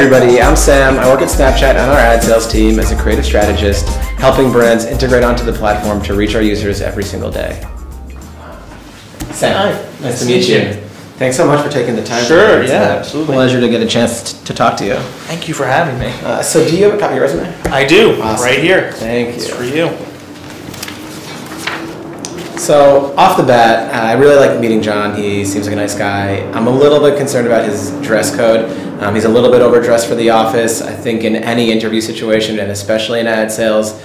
everybody, I'm Sam. I work at Snapchat on our ad sales team as a creative strategist, helping brands integrate onto the platform to reach our users every single day. Sam, hi. Nice to meet you. Thanks so much for taking the time. Sure, yeah, absolutely. Pleasure to get a chance to talk to you. Thank you for having me. So do you have a copy of your resume? I do, Awesome. right here. Thank you. It's for you. So off the bat, I really like meeting John. He seems like a nice guy. I'm a little bit concerned about his dress code. He's a little bit overdressed for the office. I think in any interview situation, and especially in ad sales,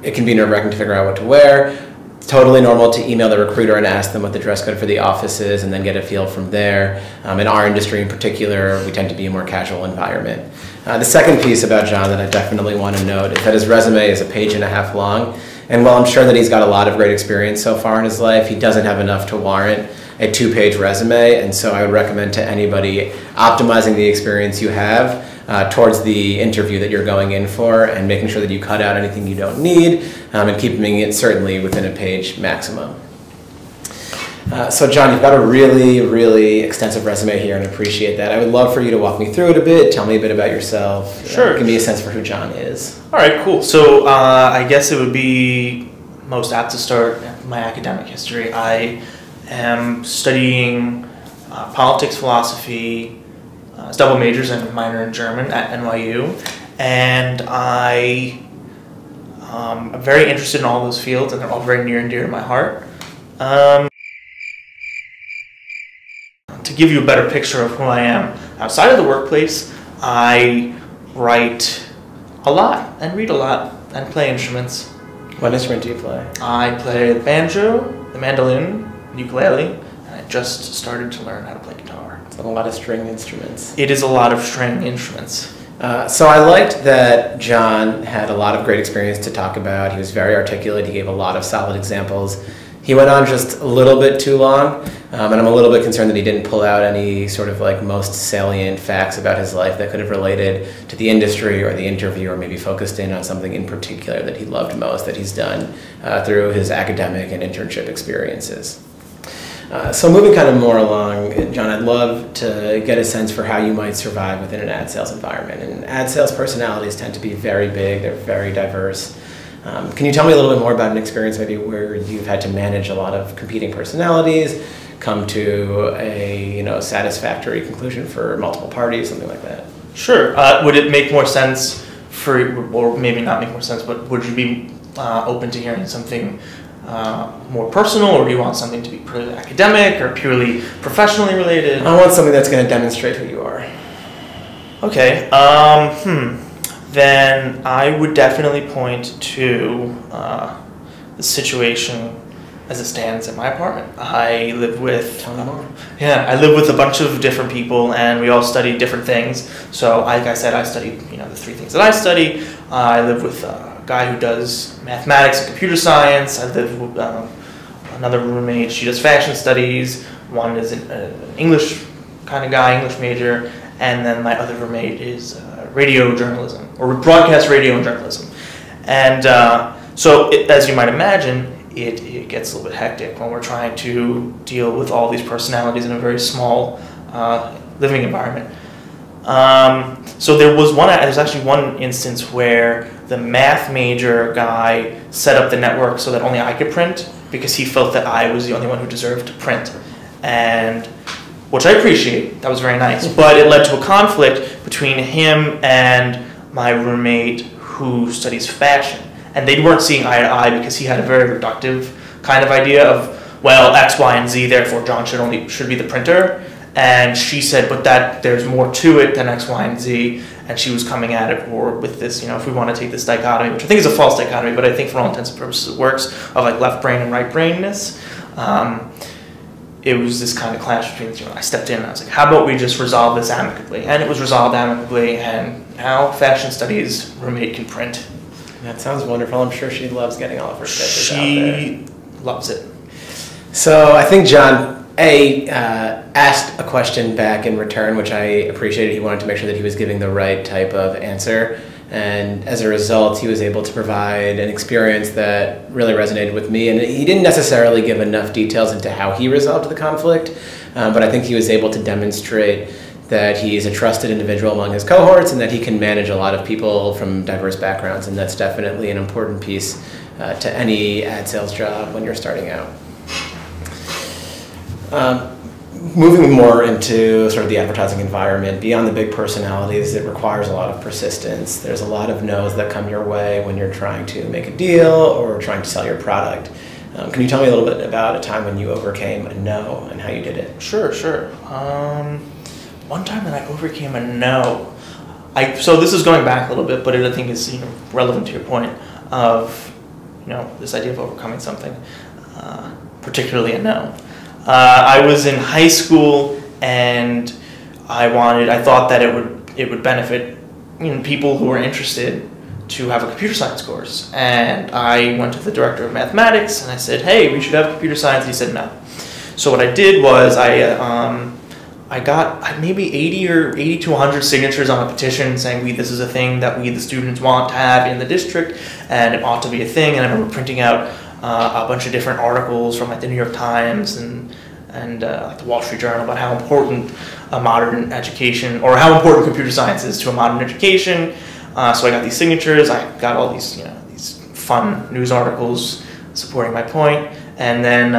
it can be nerve-wracking to figure out what to wear. It's totally normal to email the recruiter and ask them what the dress code for the office is and then get a feel from there. In our industry in particular, we tend to be a more casual environment. The second piece about John that I definitely want to note is that his resume is a page and a half long. And while I'm sure that he's got a lot of great experience so far in his life, he doesn't have enough to warrant a 2-page resume. And so I would recommend to anybody optimizing the experience you have towards the interview that you're going in for and making sure that you cut out anything you don't need and keeping it certainly within a page maximum. So John, you've got a really, really extensive resume here and I appreciate that. I would love for you to walk me through it a bit, tell me a bit about yourself. Sure. Give me a sense for who John is. All right, cool. So I guess it would be most apt to start my academic history. I am studying politics, philosophy, double majors and a minor in German at NYU. And I am very interested in all those fields and they're all very near and dear to my heart. To give you a better picture of who I am outside of the workplace, I write a lot and read a lot and play instruments. What instrument do you play? I play the banjo, the mandolin, the ukulele, and I just started to learn how to play guitar. It's a lot of string instruments. It is a lot of string instruments. So I liked that John had a lot of great experience to talk about. He was very articulate. He gave a lot of solid examples. He went on just a little bit too long, and I'm a little bit concerned that he didn't pull out any sort of like most salient facts about his life that could have related to the industry or the interview or maybe focused in on something in particular that he loved most that he's done through his academic and internship experiences. So moving kind of more along, John, I'd love to get a sense for how you might survive within an ad sales environment. And ad sales personalities tend to be very big, they're very diverse. Can you tell me a little bit more about an experience maybe where you've had to manage a lot of competing personalities, come to a satisfactory conclusion for multiple parties, something like that? Sure. Would it make more sense for, or maybe not make more sense, but would you be open to hearing something more personal, or do you want something to be purely academic or purely professionally related? I want something that's going to demonstrate who you are. Okay. Then I would definitely point to the situation as it stands in my apartment. I live with I live with a bunch of different people, and we all study different things. So, like I said, I study the 3 things that I study. I live with a guy who does mathematics and computer science. I live with another roommate. She does fashion studies. One is an English kind of guy, English major, and then my other roommate is radio journalism, or broadcast radio and journalism. And so, as you might imagine, it gets a little bit hectic when we're trying to deal with all these personalities in a very small living environment. So there's actually one instance where the math major guy set up the network so that only I could print because he felt that I was the only one who deserved to print. And which I appreciate, that was very nice, but it led to a conflict between him and my roommate who studies fashion. And they weren't seeing eye to eye because he had a very reductive kind of idea of, well, X, Y, and Z, therefore John should be the printer. And she said, but there's more to it than X, Y, and Z. And she was coming at it with this, if we want to take this dichotomy, which I think is a false dichotomy, but I think for all intents and purposes it works, of like left brain and right brainness. It was this kind of clash between, I stepped in and I was like, how about we just resolve this amicably? And it was resolved amicably, and now fashion studies roommate can print. That sounds wonderful. I'm sure she loves getting all of her sketches out there. She loves it. So I think John asked a question back in return, which I appreciated. He wanted to make sure that he was giving the right type of answer. And as a result, he was able to provide an experience that really resonated with me. And he didn't necessarily give enough details into how he resolved the conflict, but I think he was able to demonstrate that he's a trusted individual among his cohorts, and that he can manage a lot of people from diverse backgrounds, and that's definitely an important piece to any ad sales job when you're starting out. Moving more into sort of the advertising environment, beyond the big personalities, it requires a lot of persistence. There's a lot of no's that come your way when you're trying to make a deal or trying to sell your product. Can you tell me a little bit about a time when you overcame a no and how you did it? Sure. One time that I overcame a no. So this is going back a little bit, but I think is relevant to your point of this idea of overcoming something, particularly a no. I was in high school, and I thought that it would benefit people who were interested to have a computer science course. And I went to the director of mathematics and I said, hey, we should have computer science. And he said no. So what I did was I got maybe 80 to 100 signatures on a petition saying this is a thing that we, the students, want to have in the district, and it ought to be a thing. And I remember printing out a bunch of different articles from like the New York Times and like the Wall Street Journal about how important a modern education, or how important computer science is to a modern education. So I got these signatures. I got all these these fun news articles supporting my point, and then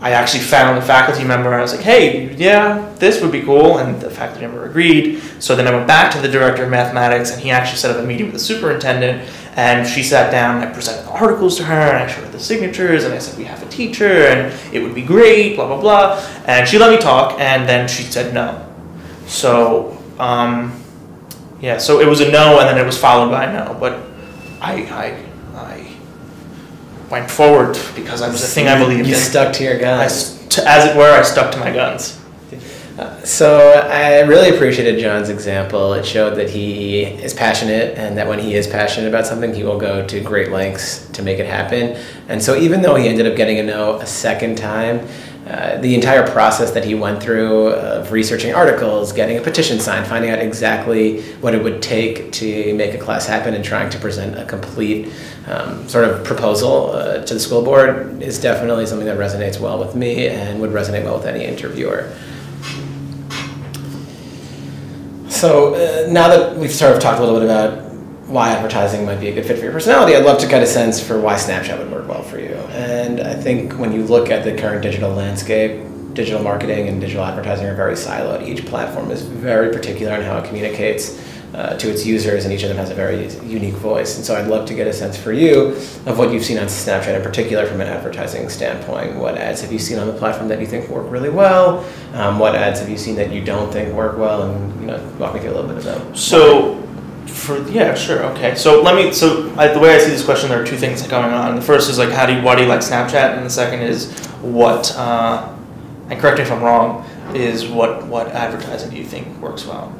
I actually found a faculty member. I was like, hey, yeah, this would be cool, and the faculty member agreed. So then I went back to the director of mathematics, and he actually set up a meeting with the superintendent, and she sat down, and I presented the articles to her, and I showed her the signatures, and I said, we have a teacher, and it would be great, blah, blah, blah. And she let me talk, and then she said no. So, yeah, so it was a no, and then it was followed by a no, but I went forward because it was a thing I believed in. You stuck to your guns. As it were, I stuck to my guns. So I really appreciated John's example. It showed that he is passionate, and that when he is passionate about something, he will go to great lengths to make it happen. And so even though he ended up getting a no a second time, the entire process that he went through of researching articles, getting a petition signed, finding out exactly what it would take to make a class happen, and trying to present a complete sort of proposal to the school board is definitely something that resonates well with me and would resonate well with any interviewer. So now that we've sort of talked a little bit about why advertising might be a good fit for your personality, I'd love to get a sense for why Snapchat would work well for you. And I think when you look at the current digital landscape, digital marketing and digital advertising are very siloed. Each platform is very particular in how it communicates to its users, and each of them has a very unique voice. And so I'd love to get a sense for you of what you've seen on Snapchat in particular from an advertising standpoint. What ads have you seen on the platform that you think work really well? What ads have you seen that you don't think work well? And walk me through a little bit of that. So, yeah, sure, okay. So the way I see this question, there are two things going on. The first is like, why do you like Snapchat? And the second is what, and correct me if I'm wrong, is what advertising do you think works well?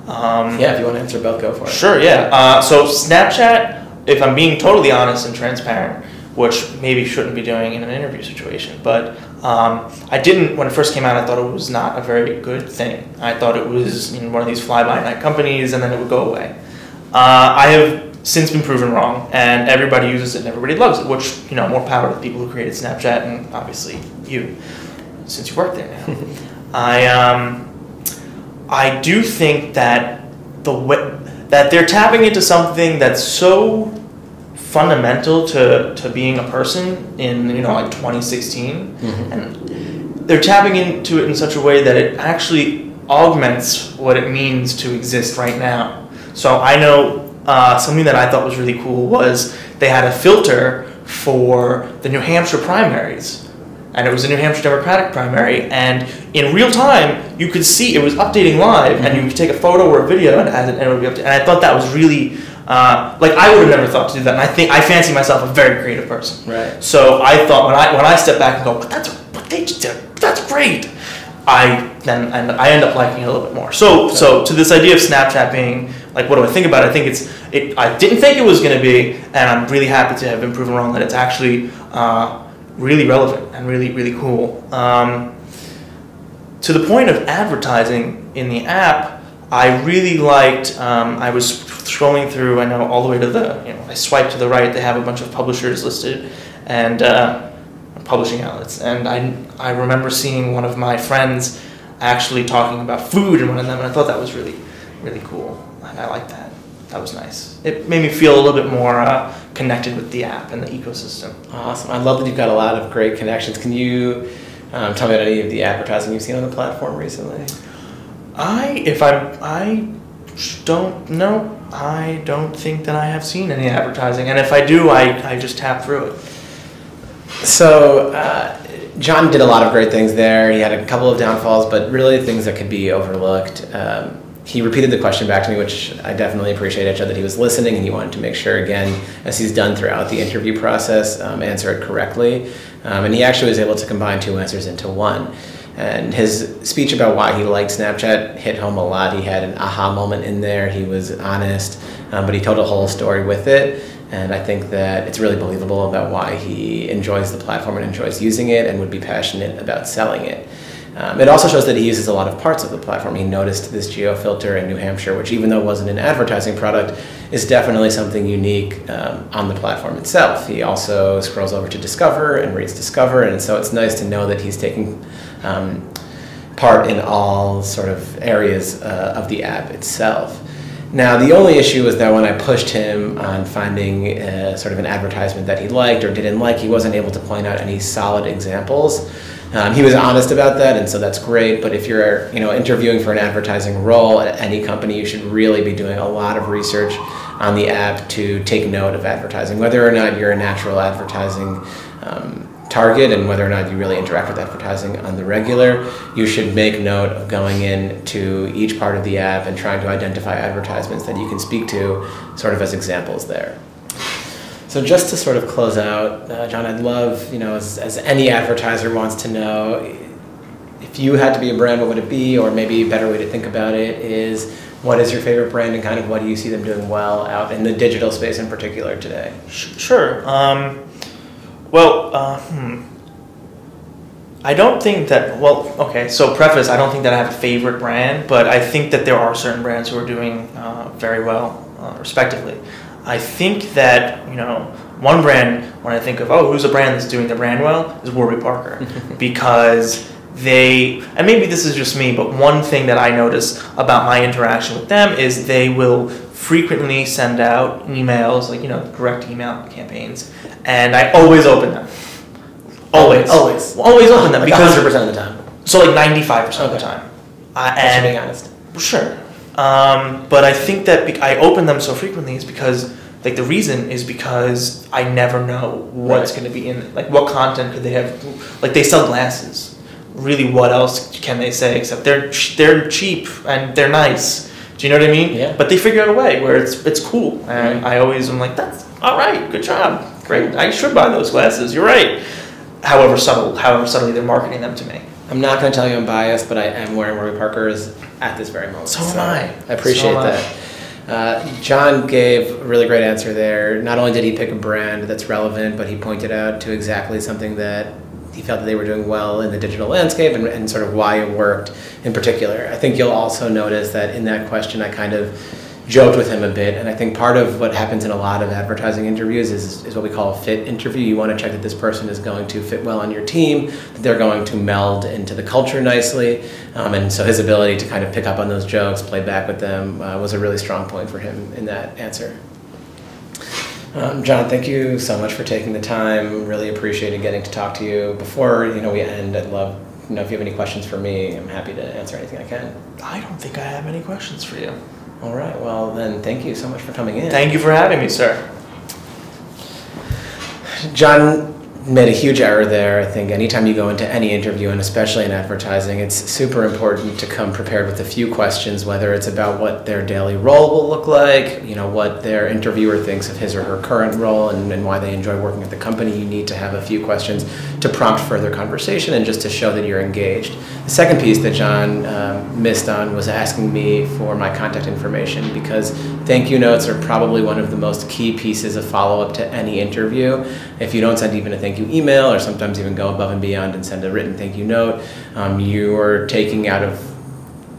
Yeah, if you want to answer both, go for it. Sure, yeah. So Snapchat, if I'm being totally honest and transparent, which maybe shouldn't be doing in an interview situation, but I didn't, when it first came out, I thought it was not a very good thing. I thought it was one of these fly-by-night companies, and then it would go away. I have since been proven wrong, and everybody uses it and everybody loves it, which, more power to the people who created Snapchat, and obviously you, since you work there now. I do think that that they're tapping into something that's so fundamental to being a person in like 2016, and they're tapping into it in such a way that it actually augments what it means to exist right now. So I know something that I thought was really cool was they had a filter for the New Hampshire primaries. And it was a New Hampshire Democratic primary, and in real time, you could see it was updating live, and you could take a photo or a video, and it would be updated. And I thought that was really, like, I would have never thought to do that. And I fancy myself a very creative person. Right. So I thought when I step back and go, but that's what they just did. That's great. I end up liking it a little bit more. So to this idea of Snapchat being like, what do I think about it? I think I didn't think it was going to be, and I'm really happy to have been proven wrong that it's actually really relevant and really, really cool. To the point of advertising in the app, I really liked, I was scrolling through, I know all the way to I swipe to the right, they have a bunch of publishers listed, and publishing outlets. And I remember seeing one of my friends actually talking about food in one of them, and I thought that was really, really cool. I like that. That was nice. It made me feel a little bit more connected with the app and the ecosystem. Awesome. I love that you've got a lot of great connections. Can you tell me about any of the advertising you've seen on the platform recently? I don't know. I don't think that I have seen any advertising, and if I do, I just tap through it. So, John did a lot of great things there. He had a couple of downfalls, but really things that could be overlooked. He repeated the question back to me, which I definitely appreciated. It showed that he was listening, and he wanted to make sure, again, as he's done throughout the interview process, answer it correctly. And he actually was able to combine two answers into one. And his speech about why he liked Snapchat hit home a lot. He had an aha moment in there. He was honest, but he told a whole story with it. And I think that it's really believable about why he enjoys the platform and enjoys using it and would be passionate about selling it. It also shows that he uses a lot of parts of the platform. He noticed this geo filter in New Hampshire, which even though it wasn't an advertising product, is definitely something unique on the platform itself. He also scrolls over to Discover and reads Discover, and so it's nice to know that he's taking part in all sort of areas of the app itself. Now, the only issue was that when I pushed him on finding sort of an advertisement that he liked or didn't like, he wasn't able to point out any solid examples. He was honest about that, and so that's great. But if you're, interviewing for an advertising role at any company, you should really be doing a lot of research on the app to take note of advertising, whether or not you're a natural advertising target and whether or not you really interact with advertising on the regular. You should make note of going into each part of the app and trying to identify advertisements that you can speak to, sort of as examples there. So just to sort of close out, John, I'd love, as any advertiser wants to know, if you had to be a brand, what would it be? Or maybe a better way to think about it is, what is your favorite brand and kind of what do you see them doing well out in the digital space in particular today? Sure. I don't think that, so preface, I don't think that I have a favorite brand, but I think that there are certain brands who are doing very well, respectively. I think that, one brand, when I think of, who's a brand that's doing the brand well, is Warby Parker. Because and maybe this is just me, but one thing that I notice about my interaction with them is they will frequently send out emails, direct email campaigns, and I always open them. Always open them. Because 100% of the time. So 95% of the time. And being honest. Sure. But I think that I open them so frequently is because, the reason is because I never know what's going to be in it. What content could they have? They sell glasses. Really, what else can they say except they're cheap and they're nice? Do you know what I mean? Yeah. But they figure out a way where it's cool. And I always am like, that's all right. Good job. Great. I should buy those glasses. You're right. However subtly they're marketing them to me. I'm not going to tell you I'm biased, but I am wearing Warby Parker's at this very moment. So am I. I appreciate that. John gave a really great answer there. Not only did he pick a brand that's relevant, but he pointed out to exactly something that he felt that they were doing well in the digital landscape and sort of why it worked in particular. I think you'll also notice that in that question I kind of joked with him a bit, and I think part of what happens in a lot of advertising interviews is what we call a fit interview. You want to check that this person is going to fit well on your team, that they're going to meld into the culture nicely, and so his ability to kind of pick up on those jokes, play back with them, was a really strong point for him in that answer. John, thank you so much for taking the time. Really appreciated getting to talk to you. Before we end, I'd love, if you have any questions for me, I'm happy to answer anything I can. I don't think I have any questions for you. All right, well then, thank you so much for coming in. Thank you for having me, sir. John made a huge error there. I think anytime you go into any interview, and especially in advertising, it's super important to come prepared with a few questions, whether it's about what their daily role will look like, what their interviewer thinks of his or her current role, and why they enjoy working at the company. You need to have a few questions to prompt further conversation and just to show that you're engaged. The second piece that John missed on was asking me for my contact information, because thank you notes are probably one of the most key pieces of follow-up to any interview. If you don't send even a thank you email, or sometimes even go above and beyond and send a written thank you note, you're taking out of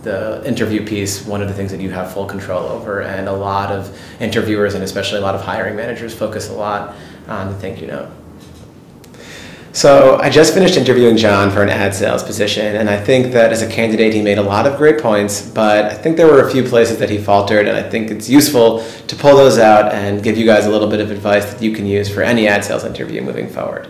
the interview piece one of the things that you have full control over, and a lot of interviewers and especially a lot of hiring managers focus a lot on the thank you note. So I just finished interviewing John for an ad sales position, and I think that as a candidate he made a lot of great points, but I think there were a few places that he faltered, and I think it's useful to pull those out and give you guys a little bit of advice that you can use for any ad sales interview moving forward.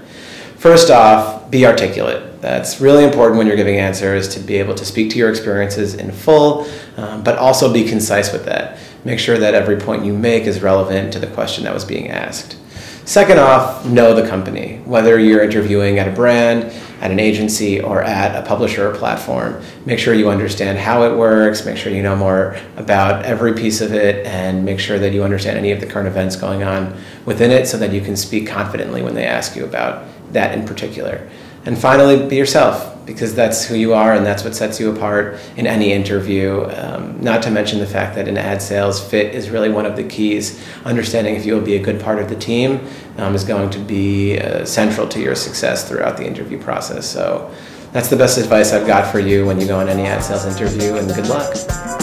First off, be articulate. That's really important when you're giving answers, to be able to speak to your experiences in full, but also be concise with that. Make sure that every point you make is relevant to the question that was being asked. Second off, know the company. Whether you're interviewing at a brand, at an agency, or at a publisher or platform, make sure you understand how it works, make sure you know more about every piece of it, and make sure that you understand any of the current events going on within it so that you can speak confidently when they ask you about that in particular. And finally, be yourself, because that's who you are and that's what sets you apart in any interview. Not to mention the fact that in ad sales, fit is really one of the keys. Understanding if you will be a good part of the team is going to be central to your success throughout the interview process. So that's the best advice I've got for you when you go on any ad sales interview, and good luck.